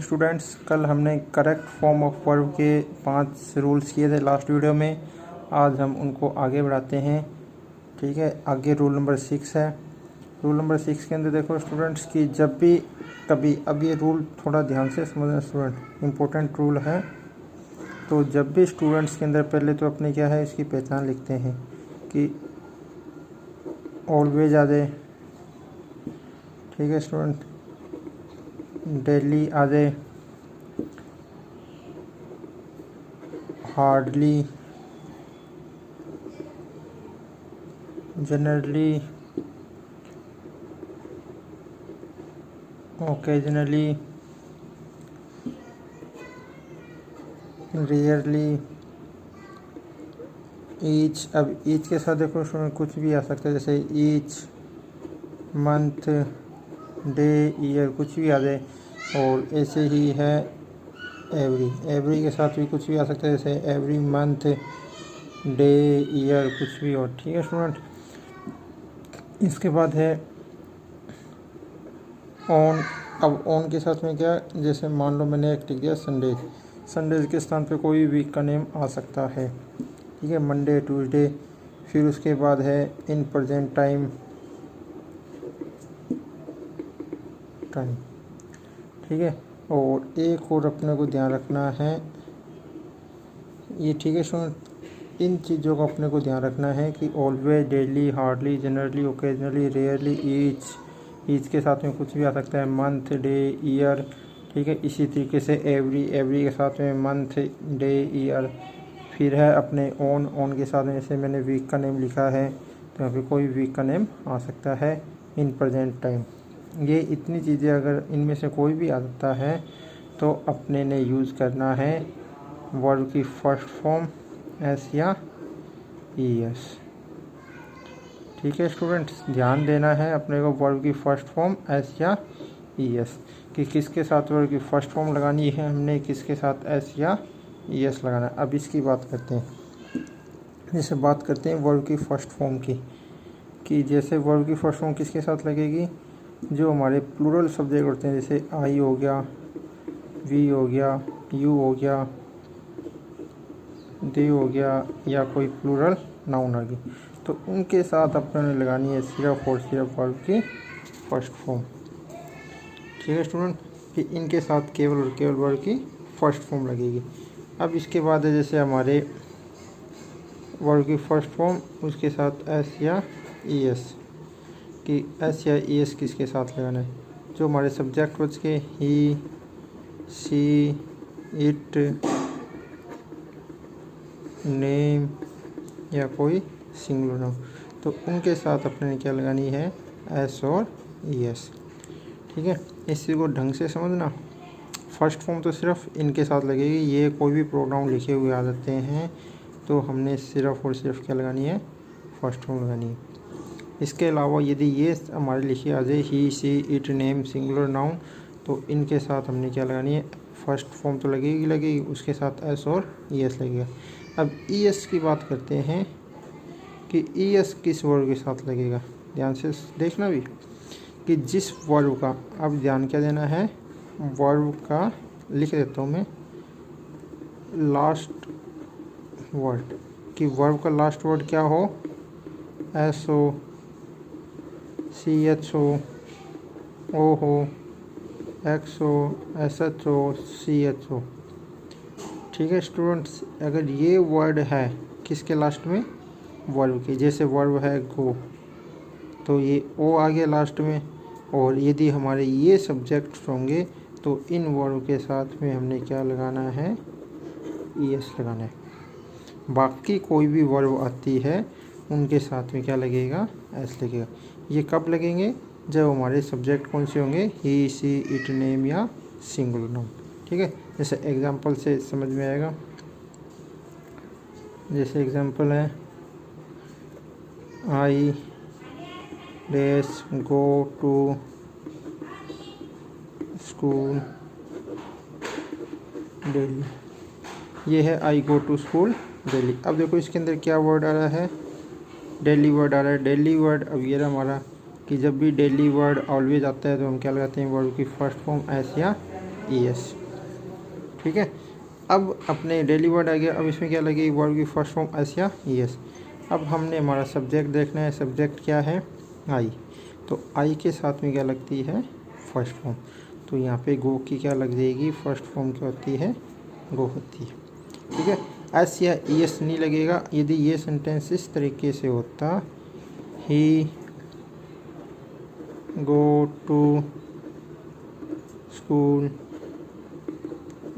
Morning students. कल हमने correct form of verb के 5 रूल्स किए थे लास्ट वीडियो में। आज हम उनको आगे बढ़ाते हैं। ठीक है, आगे रूल नंबर 6 है। रूल नंबर 6 के अंदर देखो स्टूडेंट्स कि जब भी कभी, अब ये रूल थोड़ा ध्यान से समझना स्टूडेंट, इम्पोर्टेंट रूल है। तो जब भी स्टूडेंट्स के अंदर पहले तो अपने क्या है इसकी पहचान लिखते हैं कि ऑलवेज आ जाए। ठीक है स्टूडेंट, डेली आ जाए, hardly, generally, occasionally, rarely, each. अब ईच के साथ देखो स्टूडेंट कुछ भी आ सकता है, जैसे ईच, मंथ, डे, ईयर, कुछ भी आ जाए। और ऐसे ही है एवरी। एवरी के साथ भी कुछ भी आ सकता है, जैसे एवरी मंथ, डे, ईयर, कुछ भी और। ठीक है स्टूडेंट, इसके बाद है ऑन। अब ऑन के साथ में क्या, जैसे मान लो मैंने एक लिख दिया संडेज। संडेज के स्थान पे कोई वीक का नेम आ सकता है। ठीक है, मंडे, ट्यूसडे। फिर उसके बाद है इन प्रेजेंट टाइम। ठीक है, और एक और अपने को ध्यान रखना है ये। ठीक है स्टूडेंट, इन चीज़ों को अपने को ध्यान रखना है कि always, daily, hardly, generally, occasionally, rarely, each के साथ में कुछ भी आ सकता है, मंथ, डे, ईयर। ठीक है, इसी तरीके से एवरी। एवरी के साथ में मंथ, डे, ईयर। फिर है अपने ऑन के साथ में जैसे मैंने वीक का नेम लिखा है तो यहाँ पे कोई वीक का नेम आ सकता है, इन प्रेजेंट टाइम। ये इतनी चीज़ें अगर इनमें से कोई भी आ सकता है तो अपने ने यूज़ करना है वर्ब की फर्स्ट फॉर्म एस या ईएस। ठीक है स्टूडेंट्स, ध्यान देना है अपने को वर्ब की फर्स्ट फॉर्म एस या ईएस कि किसके साथ वर्ब की फर्स्ट फॉर्म लगानी है हमने, किसके साथ एस या ईएस लगाना है। अब इसकी बात करते हैं, जैसे बात करते हैं वर्ब की फर्स्ट फॉर्म की, कि जैसे वर्ब की फर्स्ट फॉर्म किसके साथ लगेगी, जो हमारे प्लूरल सब्जेक्ट होते हैं, जैसे आई हो गया, वी हो गया, यू हो गया, दे हो गया, या कोई प्लूरल नाउन आ गई, तो उनके साथ अपने लगानी है सिर्फ और सिर्फ वर्ब की फर्स्ट फॉर्म। ठीक है स्टूडेंट, कि इनके साथ केवल और केवल वर्ब की फर्स्ट फॉर्म लगेगी। अब इसके बाद है जैसे हमारे वर्ब की फर्स्ट फॉर्म, उसके साथ एस या ईएस, कि एस या ईएस किसके साथ लगाना है, जो हमारे सब्जेक्ट बच के ही, सी, इट, नेम या कोई सिंगुलर नाउन, तो उनके साथ अपने ने क्या लगानी है, एस और ईएस। ठीक है, इसी को ढंग से समझना। फर्स्ट फॉर्म तो सिर्फ इनके साथ लगेगी, ये कोई भी प्रोनाउन लिखे हुए आ जाते हैं तो हमने सिर्फ और सिर्फ क्या लगानी है, फर्स्ट फॉर्म लगानी है। इसके अलावा यदि ये हमारे लिखी आ जाए ही, सी, इट, नेम, सिंगुलर नाउन, तो इनके साथ हमने क्या लगानी है, फर्स्ट फॉर्म तो लगेगी, उसके साथ एस और ईएस लगेगा। अब ईएस की बात करते हैं कि ईएस किस वर्ब के साथ लगेगा, ध्यान से देखना भी, कि जिस वर्ब का, अब ध्यान क्या देना है, वर्ब का लिख देता हूँ मैं लास्ट वर्ड, कि वर्ब का लास्ट वर्ड क्या हो, एस हो, सी एच हो, ओ हो, एक्स हो, एस एच हो, सी एच हो। ठीक है स्टूडेंट्स, अगर ये वर्ड है किसके लास्ट में, वर्ब के, जैसे वर्ब है गो, तो ये ओ आ गया लास्ट में, और यदि हमारे ये सब्जेक्ट्स होंगे तो इन वर्ब के साथ में हमने क्या लगाना है, ईएस लगाना है। बाकी कोई भी वर्ब आती है उनके साथ में क्या लगेगा, एस लगेगा। ये कब लगेंगे, जब हमारे सब्जेक्ट कौन से होंगे, ही, सी, इट, नेम या सिंगुलर नाउन। ठीक है, जैसे एग्जांपल से समझ में आएगा। जैसे एग्जांपल है I dash go to school daily, ये है I go to school daily. अब देखो इसके अंदर क्या वर्ड आ रहा है, डेली वर्ड आ रहा है। डेली वर्ड, अब ये रहा हमारा कि जब भी डेली वर्ड ऑलवेज आता है तो हम क्या लगाते हैं, वर्ड की फर्स्ट फॉर्म एस या ई एस। ठीक है, अब अपने डेली वर्ड आ गया। अब इसमें क्या लगेगी, वर्ब की फर्स्ट फॉर्म एस या ई एस। अब हमने हमारा सब्जेक्ट देखना है, सब्जेक्ट क्या है, आई। तो आई के साथ में क्या लगती है, फर्स्ट फॉर्म। तो यहाँ पे गो की क्या लग जाएगी, फर्स्ट फॉर्म क्या होती है, गो होती है। ठीक है, एस या ई एस नहीं लगेगा। यदि ये सेंटेंस इस तरीके से होता, ही गो टू स्कूल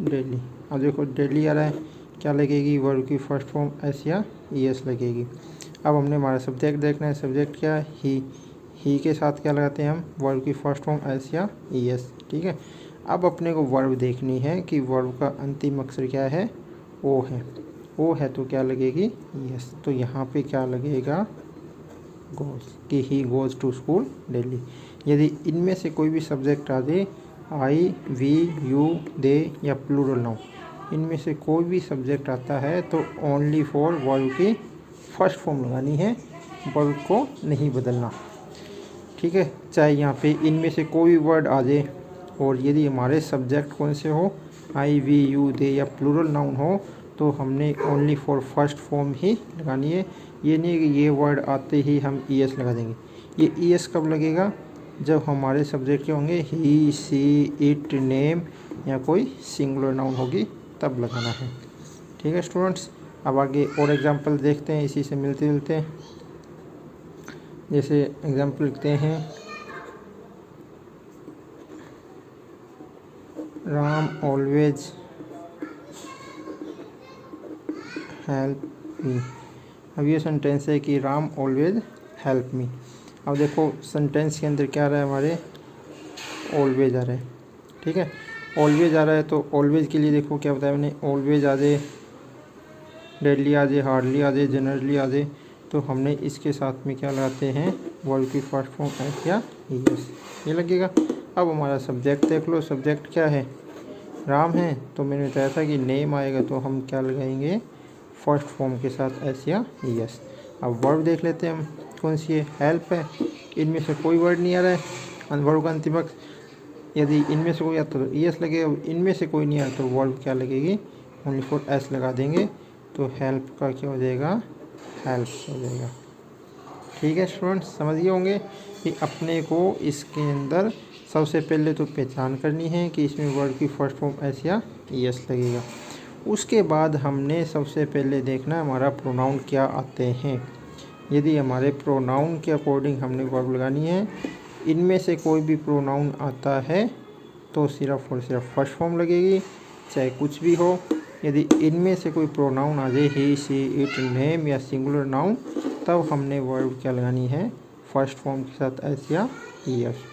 डेली। अब देखो डेली आ रहा है, क्या लगेगी, वर्ब की फर्स्ट फॉर्म एस या ई एस लगेगी। अब हमने हमारा सब्जेक्ट देखना है, सब्जेक्ट क्या है, ही के साथ क्या लगाते हैं हम, वर्ब की फर्स्ट फॉर्म एस या ई एस। ठीक है, अब अपने को वर्ब देखनी है कि वर्ब का अंतिम अक्षर क्या है, ओ है। ओ है तो क्या लगेगी, यस। तो यहाँ पे क्या लगेगा, गोज, कि he goes to school daily. यदि इनमें से कोई भी सब्जेक्ट आ जाए, आई, वी, यू, दे या प्लूरल नाउन, इनमें से कोई भी सब्जेक्ट आता है तो ओनली फॉर वर्ब की फर्स्ट फॉर्म लगानी है, वर्ब को नहीं बदलना। ठीक है, चाहे यहाँ पे इनमें से कोई भी वर्ड आ जाए, और यदि हमारे सब्जेक्ट कौन से हो, आई, वी, यू, दे या प्लूरल नाउन हो, तो हमने ओनली फॉर फर्स्ट फॉर्म ही लगानी है। ये नहीं कि ये वर्ड आते ही हम ई एस लगा देंगे। ये ई एस कब लगेगा, जब हमारे सब्जेक्ट के होंगे ही, सी, इट, नेम या कोई सिंगुलर नाउन होगी, तब लगाना है। ठीक है स्टूडेंट्स, अब आगे और एग्जांपल देखते हैं इसी से मिलते जुलते। जैसे एग्जांपल लिखते हैं, राम ऑलवेज हेल्प मी। अब ये सेंटेंस है कि राम ऑलवेज हेल्प मी। अब देखो सेंटेंस के अंदर क्या आ रहा है, हमारे ऑलवेज आ रहा है। ठीक है, ऑलवेज आ रहा है, तो ऑलवेज के लिए देखो क्या बताया मैंने, ऑलवेज आ जाए, डेली आ जाए, हार्डली आ जाए, जनरली आ जाए, तो हमने इसके साथ में क्या लगाते हैं, वर्ब की फर्स्ट फॉर्म एस या ई एस, ये लगेगा। अब हमारा सब्जेक्ट देख लो, सब्जेक्ट क्या है, राम है, तो मैंने बताया था कि नेम आएगा तो हम क्या लगाएंगे, फर्स्ट फॉर्म के साथ एस या ई एस। अब वर्ब देख लेते हैं हम, कौन सी है, हेल्प है। इनमें से कोई वर्ड नहीं आ रहा है, वर्ब का अंतिम अक्षर, यदि इनमें से कोई आता तो ई एस लगेगा, इनमें से कोई नहीं आता तो वर्ब क्या लगेगी, ओनली फॉर एस लगा देंगे, तो हेल्प का क्या हो जाएगा, हेल्प हो जाएगा। ठीक है स्टूडेंट्स, समझ गए होंगे कि अपने को इसके अंदर सबसे पहले तो पहचान करनी है कि इसमें वर्ड की फर्स्ट फॉर्म एस या ई एस लगेगा। उसके बाद हमने सबसे पहले देखना हमारा प्रोनाउन क्या आते हैं। यदि हमारे प्रोनाउन के अकॉर्डिंग हमने वर्ब लगानी है, इनमें से कोई भी प्रोनाउन आता है तो सिर्फ और सिर्फ फर्स्ट फॉर्म लगेगी, चाहे कुछ भी हो। यदि इनमें से कोई प्रोनाउन आ जाए, ही, सी, इट, नेम या सिंगुलर नाउन, तब हमने वर्ब क्या लगानी है, फर्स्ट फॉर्म के साथ एस या ई एस।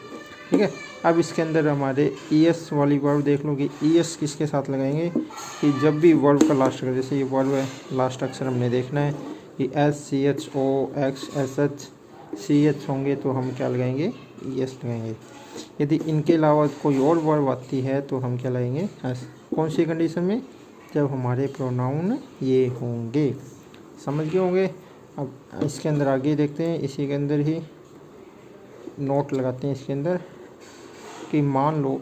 ठीक है, अब इसके अंदर हमारे ई एस वाली वर्ब देख लो कि ई एस किसके साथ लगाएंगे, कि जब भी वर्ब का लास्ट अक्षर, जैसे ये वर्ब है, लास्ट अक्षर हमने देखना है कि एस, सी, एच, ओ, एक्स, एस, एच, सी, एच होंगे तो हम क्या लगाएंगे, ई एस लगाएंगे। यदि इनके अलावा कोई और वर्ब आती है तो हम क्या लगाएंगे, एस। कौन सी कंडीशन में, जब हमारे प्रोनाउन ये होंगे। समझ गए होंगे। अब इसके अंदर आगे देखते हैं, इसी के अंदर ही नोट लगाते हैं इसके अंदर कि मान लो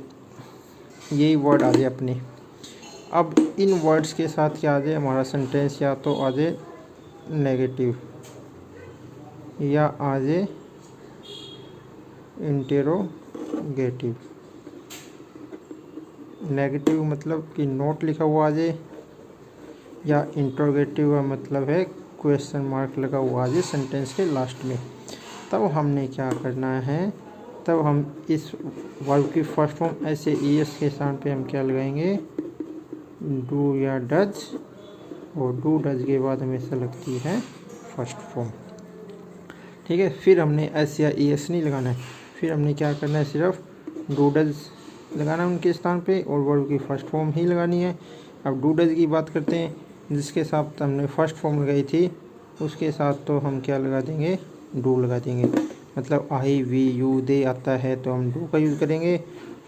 यही वर्ड आ जाए अपने, अब इन वर्ड्स के साथ क्या आ जाए हमारा सेंटेंस, या तो आ जाए नेगेटिव या आ जाए इंटेरोगेटिव। नेगेटिव मतलब कि नोट लिखा हुआ आ जाए, या इंट्रोगेटिव का मतलब है क्वेश्चन मार्क लगा हुआ आ जाए सेंटेंस के लास्ट में। तब हमने क्या करना है, तब हम इस वर्ब की फर्स्ट फॉर्म ऐसे ई एस के स्थान पे हम क्या लगाएंगे, डू या डज, और डू डज के बाद हमेशा लगती है फर्स्ट फॉर्म। ठीक है, फिर हमने एस या ई एस नहीं लगाना है, फिर हमने क्या करना है, सिर्फ डू डज लगाना है उनके स्थान पे, और वर्ब की फर्स्ट फॉर्म ही लगानी है। अब डू डज की बात करते हैं, जिसके साथ हमने फर्स्ट फॉर्म लगाई थी उसके साथ तो हम क्या लगा देंगे, डू लगा देंगे। मतलब आई, वी, यू, दे आता है तो हम डू का यूज़ करेंगे,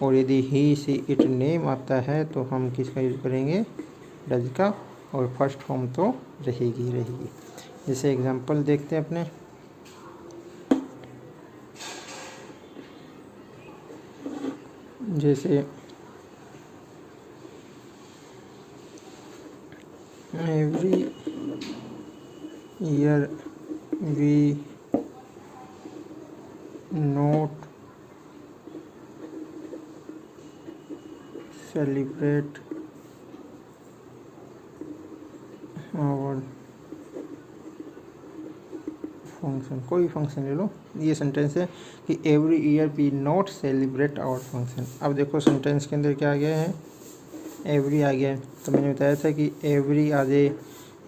और यदि ही, सी, इट, नेम आता है तो हम किसका यूज़ करेंगे, डज का, और फर्स्ट फॉर्म तो रहेगी रहेगी। जैसे एग्जांपल देखते हैं अपने, जैसे every year we not celebrate our function, कोई फंक्शन ले लो। ये सेंटेंस है कि every year we not celebrate our function. अब देखो सेंटेंस के अंदर क्या आ गया है, एवरी आ गया है। तो मैंने बताया था कि एवरी आ जाए,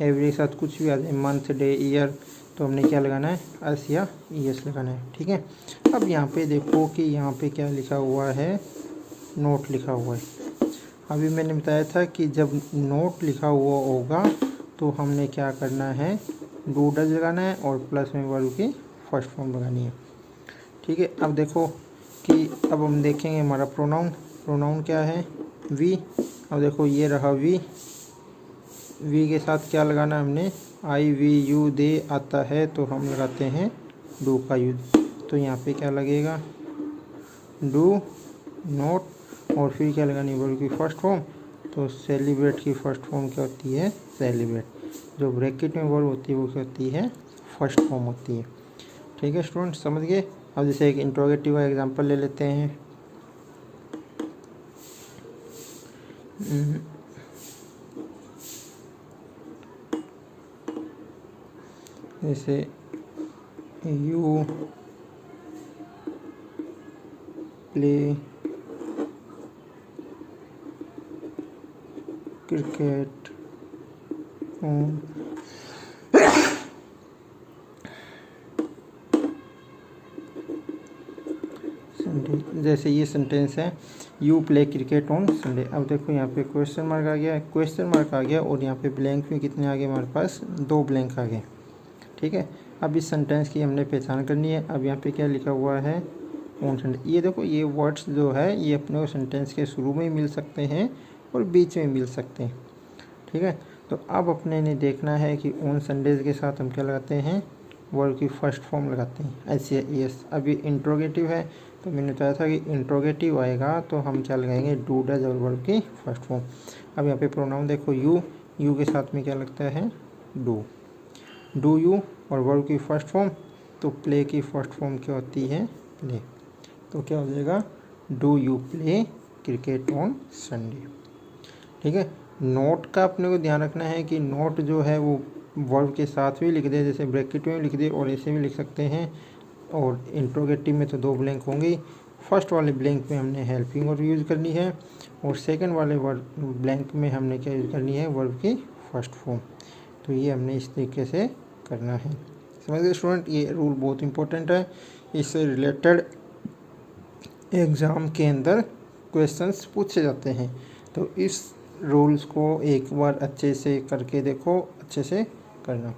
एवरी के साथ कुछ भी आ जाए, मंथ डे ईयर, तो हमने क्या लगाना है, एस या ES लगाना है। ठीक है। अब यहाँ पे देखो कि यहाँ पे क्या लिखा हुआ है, नोट लिखा हुआ है। अभी मैंने बताया था कि जब नोट लिखा हुआ होगा तो हमने क्या करना है, डू डज लगाना है और प्लस में वर्ब की फर्स्ट फॉर्म लगानी है। ठीक है। अब देखो कि अब हम देखेंगे हमारा प्रोनाउन, प्रोनाउन क्या है, वी। अब देखो ये रहा वी, वी के साथ क्या लगाना है हमने, आई वी यू दे आता है तो हम लगाते हैं डू का यूज। तो यहाँ पे क्या लगेगा, डू, नोट और फिर क्या लगानी है, वर्ब की फर्स्ट फॉर्म। तो सेलिब्रेट की फर्स्ट फॉर्म क्या होती है, सेलिब्रेट। जो ब्रैकेट में वर्ब होती है वो क्या होती है, फर्स्ट फॉर्म होती है। ठीक है स्टूडेंट, समझ गए। अब जैसे एक इंट्रोगेटिव का एग्जांपल ले लेते हैं। जैसे you play cricket on Sunday. जैसे ये सेंटेंस है, you play cricket on Sunday. अब देखो यहाँ पे क्वेश्चन मार्क आ गया, क्वेश्चन मार्क आ गया और यहाँ पे ब्लैंक में कितने आ गए हमारे पास, 2 ब्लैंक आ गए। ठीक है। अब इस सेंटेंस की हमने पहचान करनी है। अब यहाँ पे क्या लिखा हुआ है, ऑन संडे। ये देखो ये वर्ड्स जो है ये अपने को सेंटेंस के शुरू में मिल सकते हैं और बीच में मिल सकते हैं। ठीक है। तो अब अपने ने देखना है कि ऑन संडेज के साथ हम क्या लगाते हैं, वर्ब की फर्स्ट फॉर्म लगाते हैं, ऐसे यस। अब ये इंट्रोगेटिव है तो मैंने बताया था कि इंट्रोगेटिव आएगा तो हम क्या लगाएंगे, डू डज और वर्ब की फर्स्ट फॉर्म। अब यहाँ पे प्रोनाउन देखो यू, यू के साथ में क्या लगता है, डू, डू यू और वर्ब की फर्स्ट फॉर्म। तो प्ले की फर्स्ट फॉर्म क्या होती है, प्ले। तो क्या हो जाएगा, do you play cricket on Sunday. ठीक है। नोट का अपने को ध्यान रखना है कि नोट जो है वो वर्ब के साथ भी लिख दे, जैसे ब्रैकेट में लिख दे और ऐसे भी लिख सकते हैं। और इंट्रोगेटिव में तो 2 ब्लैंक होंगे। फर्स्ट वाले ब्लैंक में हमने हेल्पिंग वर्ब यूज़ करनी है और सेकंड वाले वर्ब ब्लैंक में हमने क्या यूज़ करनी है, वर्ब की फर्स्ट फॉर्म। तो ये हमने इस तरीके से करना है। समझ गए स्टूडेंट, ये रूल बहुत इंपॉर्टेंट है। इससे रिलेटेड एग्ज़ाम के अंदर क्वेश्चंस पूछे जाते हैं। तो इस रूल्स को एक बार अच्छे से करके देखो, अच्छे से करना।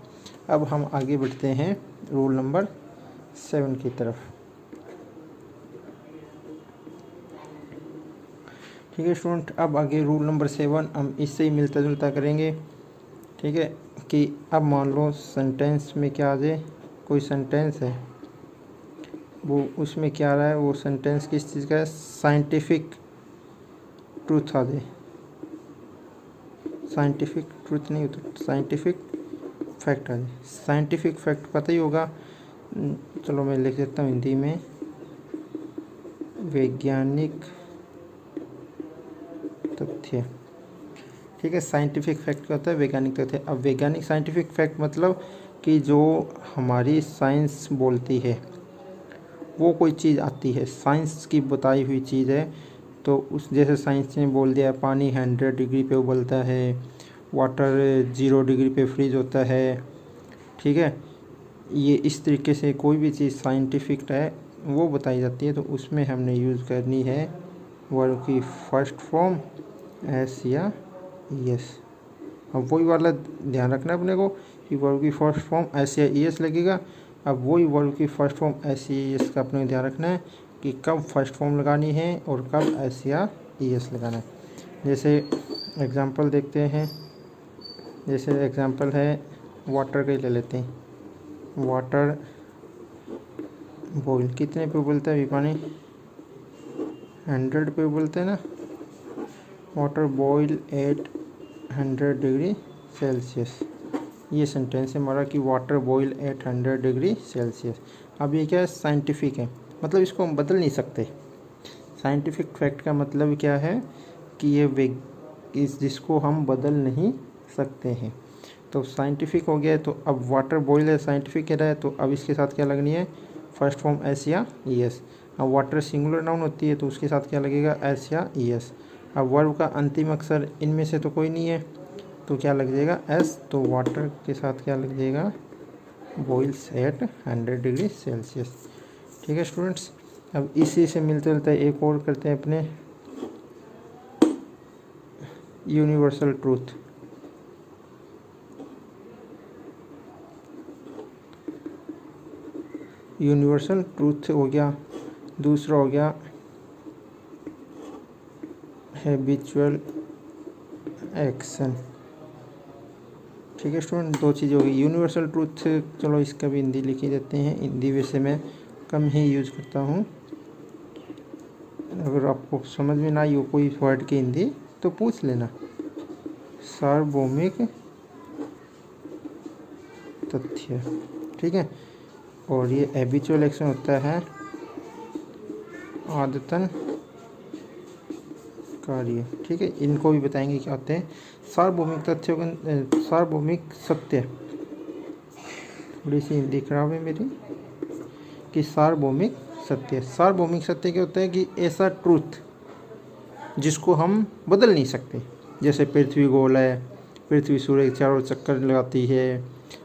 अब हम आगे बढ़ते हैं रूल नंबर 7 की तरफ। ठीक है स्टूडेंट, अब आगे रूल नंबर 7 हम इससे ही मिलता जुलता करेंगे। ठीक है। कि अब मान लो सेंटेंस में क्या आ जाए, कोई सेंटेंस है वो उसमें क्या आ रहा है, वो सेंटेंस किस चीज़ का है, साइंटिफिक ट्रूथ आ जाए। साइंटिफिक ट्रूथ नहीं होता, साइंटिफिक फैक्ट आ जाए। साइंटिफिक फैक्ट पता ही होगा, चलो मैं लिख देता हूँ हिंदी में, वैज्ञानिक तथ्य। ठीक है। साइंटिफिक फैक्ट क्या होता है, वैज्ञानिक तथ्य। अब वैज्ञानिक साइंटिफिक फैक्ट मतलब कि जो हमारी साइंस बोलती है, वो कोई चीज़ आती है, साइंस की बताई हुई चीज़ है। तो उस जैसे साइंस ने बोल दिया पानी 100 डिग्री पे उबलता है, वाटर 0 डिग्री पे फ्रीज होता है। ठीक है। ये इस तरीके से कोई भी चीज़ साइंटिफिक है वो बताई जाती है, तो उसमें हमने यूज़ करनी है वर्ब की फर्स्ट फॉर्म एस या यस। अब वही वाला ध्यान रखना अपने को कि वर्ब की फर्स्ट फॉर्म एस या एस लगेगा। अब वही वर्ब की फर्स्ट फॉर्म एस या एस का अपने को ध्यान रखना है कि कब फर्स्ट फॉर्म लगानी है और कब एस या एस लगाना है। जैसे एग्जांपल देखते हैं, जैसे एग्जांपल है वाटर का ही ले लेते हैं। वाटर बॉईल कितने पे उबलता है अभी पानी, 100 पे उबलता है ना। Water boil at 100 degree Celsius. ये सेंटेंस है हमारा कि water boil at 100 degree Celsius. अब ये क्या है, साइंटिफिक है, मतलब इसको हम बदल नहीं सकते। साइंटिफिक फैक्ट का मतलब क्या है कि ये जिसको हम बदल नहीं सकते हैं। तो साइंटिफिक हो गया, तो अब वाटर बॉयल है, साइंटिफिक कह रहा है, तो अब इसके साथ क्या लगनी है, फर्स्ट फॉर्म एस या ई एस। अब वाटर सिंगुलर नाउन होती है तो उसके साथ क्या लगेगा, एस या ई एस। अब वर्ब का अंतिम अक्षर इनमें से तो कोई नहीं है, तो क्या लग जाएगा, एस। तो वाटर के साथ क्या लग जाएगा, बॉइल्स एट 100 डिग्री सेल्सियस। ठीक है स्टूडेंट्स, अब इसी से मिलते जुलते एक और करते हैं अपने यूनिवर्सल ट्रूथ। यूनिवर्सल ट्रूथ हो गया, दूसरा हो गया हैबिचुअल एक्शन। ठीक है स्टूडेंट, दो चीज़ें होगी। यूनिवर्सल ट्रूथ, चलो इसका भी हिंदी लिख ही देते हैं, हिंदी वैसे मैं कम ही यूज़ करता हूँ। अगर आपको समझ में ना आई हो कोई वर्ड की हिंदी तो पूछ लेना। सार्वभौमिक तथ्य, ठीक है। और ये हैबिचुअल एक्शन होता है आदतन कार्य, ठीक है। इनको भी बताएंगे क्या होते हैं। सार्वभौमिक तथ्यों का, सार्वभौमिक सत्य, थोड़ी सी हिंदी खराब है मेरी, कि सार्वभौमिक सत्य, सार्वभौमिक सत्य क्या होता है कि ऐसा ट्रूथ जिसको हम बदल नहीं सकते। जैसे पृथ्वी गोल है, पृथ्वी सूर्य के चारों चक्कर लगाती है,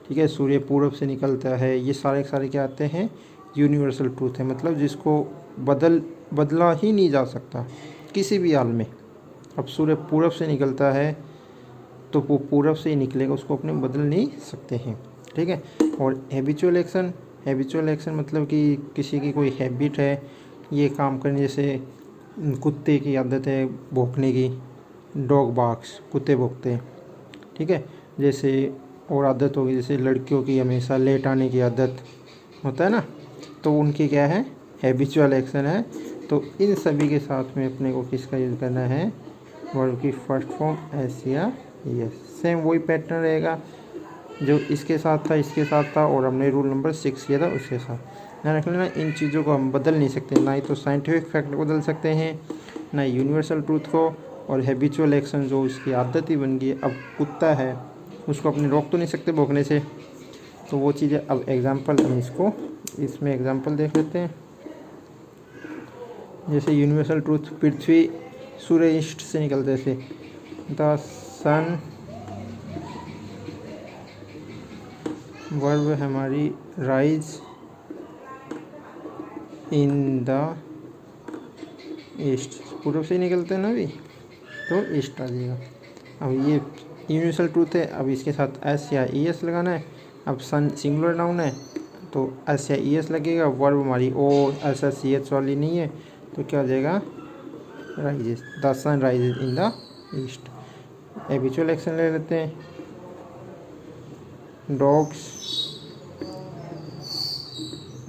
ठीक है, सूर्य पूरब से निकलता है, ये सारे क्या आते हैं, यूनिवर्सल ट्रूथ है, मतलब जिसको बदला ही नहीं जा सकता किसी भी हाल में। अब सूर्य पूरब से निकलता है तो वो पूरब से ही निकलेगा, उसको अपने बदल नहीं सकते हैं, ठीक है। और हैबिचुअल एक्शन, हैबिचुअल एक्शन मतलब कि किसी की कोई हैबिट है ये काम करने, जैसे कुत्ते की आदत है भौंकने की, डॉग बार्क्स, कुत्ते भौंकते हैं, ठीक है। जैसे और आदत होगी, जैसे लड़कियों की हमेशा लेट आने की आदत होता है ना, तो उनकी क्या है, हैबिचुअल एक्शन है। तो इन सभी के साथ में अपने को किसका यूज़ करना है, वर्ब की फर्स्ट फॉर्म एस या यस। सेम वही पैटर्न रहेगा जो इसके साथ था, इसके साथ था, और हमने रूल नंबर 6 किया था उसके साथ। ध्यान रख लेना, इन चीज़ों को हम बदल नहीं सकते, ना ही तो साइंटिफिक फैक्ट को बदल सकते हैं, ना यूनिवर्सल ट्रूथ को, और हैबिचुअल एक्शन जो इसकी आदत ही बन गई। अब कुत्ता है, उसको अपने रोक तो नहीं सकते भौंकने से, तो वो चीज़ें। अब एग्जाम्पल हम इसको इसमें एग्जाम्पल देख लेते हैं। जैसे यूनिवर्सल ट्रूथ, पृथ्वी सूर्य ईस्ट से निकलते थे, द सन, वर्ब हमारी राइज इन द ईस्ट, पूर्व से निकलते हैं ना अभी, तो ईस्ट आ जाएगा। अब ये यूनिवर्सल ट्रूथ है, अब इसके साथ एस या ई एस लगाना है। अब सन सिंगुलर नाउन है तो एस या ई एस लगेगा, वर्ब हमारी O S S C H वाली नहीं है, तो क्या हो जाएगा, rises, the sun rises in the east. Habitual action ले लेते हैं, डॉग्स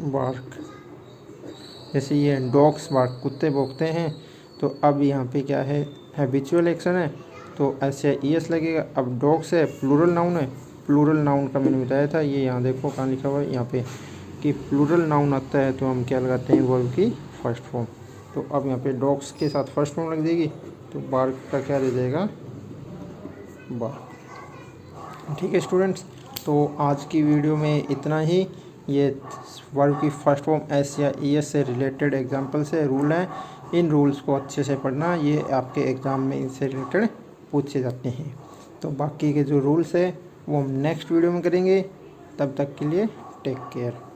बार्क, जैसे ये डॉग्स बार्क, कुत्ते भौंकते हैं, तो अब यहाँ पे क्या है, हैबिचुअल एक्शन है, तो एस या ई एस लगेगा। अब डॉग्स है, प्लूरल नाउन है, प्लूरल नाउन का मैंने बताया था, ये यहाँ देखो कहाँ लिखा हुआ है, यहाँ पे, कि प्लूरल नाउन आता है तो हम क्या लगाते हैं, वर्ब की फर्स्ट फॉर्म। तो अब यहाँ पे डॉग्स के साथ फर्स्ट फॉर्म लग जाएगी, तो बार्क का क्या रह जाएगा, बार्क। ठीक है स्टूडेंट्स, तो आज की वीडियो में इतना ही। ये वर्ब की फर्स्ट फॉर्म एस या ई एस से रिलेटेड एग्जाम्पल से रूल हैं, इन रूल्स को अच्छे से पढ़ना, ये आपके एग्ज़ाम में इनसे रिलेटेड पूछे जाते हैं। तो बाकी के जो रूल्स है वो हम नेक्स्ट वीडियो में करेंगे, तब तक के लिए टेक केयर।